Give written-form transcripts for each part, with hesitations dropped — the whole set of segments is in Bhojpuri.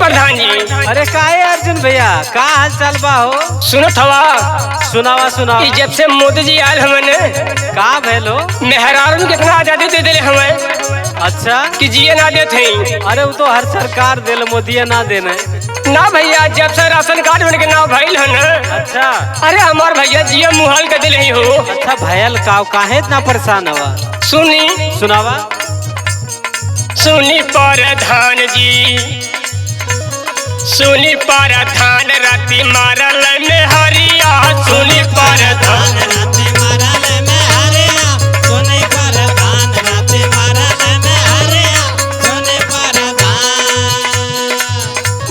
प्रधान जी। अरे काहे अर्जुन भैया, का हाल चाल बा हो? सुनत हवा? सुनावा सुनावा। जब से मोदी जी आयल हमने का भेलो? मेहरारू में कितना आजादी दे दिले हमें। अच्छा कि जिये ना देते। अरे वो तो हर सरकार देल, मोदी ना देने ना भैया, जब से राशन कार्ड बन के ना भइल है ना। अच्छा अरे हमार भैया जिये मुहाल कर दिले हो। अच्छा भयल काहे इतना परेशान हवा? सुनी सुनावा। सुनी प्रधान जी, सुनी प्रधान राती मारल में हरिया। सुनी प्रधान राती मारल में हरिया। सुनी प्रधान राती मारल में हरिया। सुनी प्रधान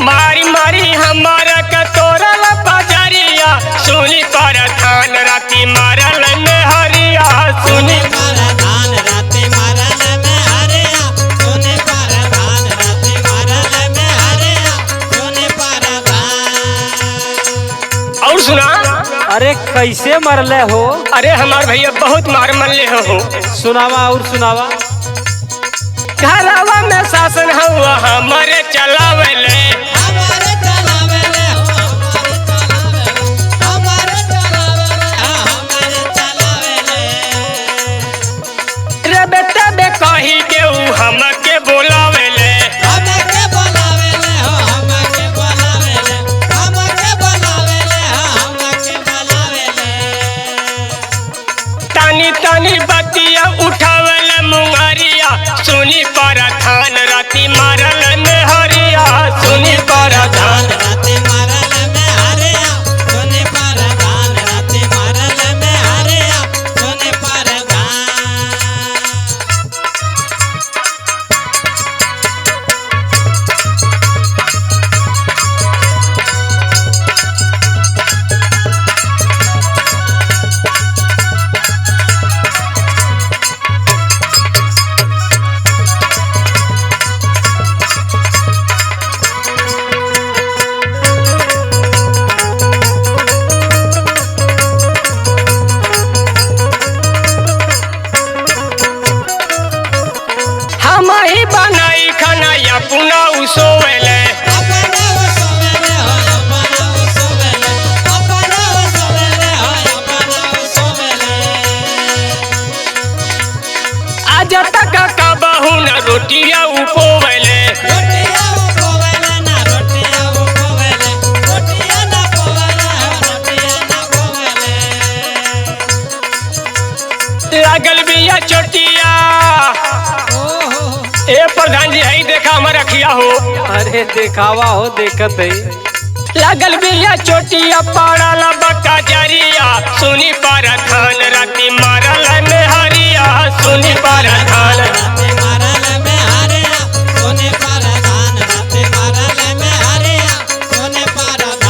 मारी मारी हमारा कतोरल पजरिया। सुनी प्रधान राती मारल में हरिया। सुनी प्रधान राती मारल में हरिया। सुनी प्रधान राती मारल में हरिया। सुनी प्रधान और सुना। अरे कैसे मरले हो? अरे हमार भैया बहुत मार मरले हो। सुनावा और सुनावा। घरवा में शासन हुआ हमारे चलावले। हमारे चलावेले हो। हमारे चलावेले। हमारे चलावेले। रे बेटा बे कही के ऊ हमके बोलावेले। हमके बोलावेले हो। हमके बोलावेले। हमके बोलावेले हो। हमके बोलावेले। तानी तानी बतिया उठावले मुंगरिया। सुनी प्रधान राती मारल में हरिया। सुनी प्रधान राती मारल में हरिया। सुनी प्रधान राती मारल में हरिया। सुनी प्रधान हम ही बनाई खाना या पुना उसोवेले। अपना सोवेले हो। अपना सोवेले। अपना सोवेले हो। अपना सोवेले आज तक का बहू न रोटिया उपोवेले। रोटिया वो पोवेले ना। रोटिया वो पोवेले। रोटिया ना पोवेले हो। रोटिया ना पोवेले लागल बिया चोटिया। ए प्रधान जी हई देखा हमारा रखिया हो। अरे देखावा हो, देखत है। लागल बिया चोटिया पड़ल बका जरिया। सुनी प्रधान राती मारल में हरिया। सुनी प्रधान राती मारल में हरिया। सुनी प्रधान राती मारल में हरिया। सुनी प्रधान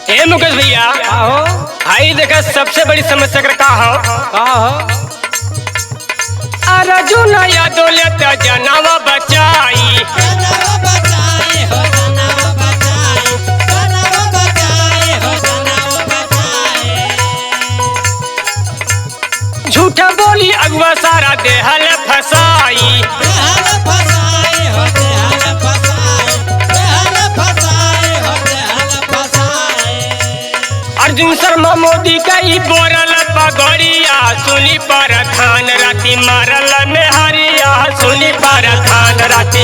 हे मुकेश भैया, का हो? हाई देखा सबसे बड़ी समस्या का हो। का हो? अर्जुन यादव लेता जनावा बचाई। जनावा बचाए हो। जनावा बचाए। जनावा बचाए हो। जनावा बचाए झूठा बोली अगवा सारा देहल फसाई। देहल फसाए हो। देहल फसाए। देहल फसाए हो। देहल फसाए अर्जुन शर्मा मोदी का ही बोरल पगड़िया। सुनी प्रधान राती मारल में हरिया। सुनी प्रधान राती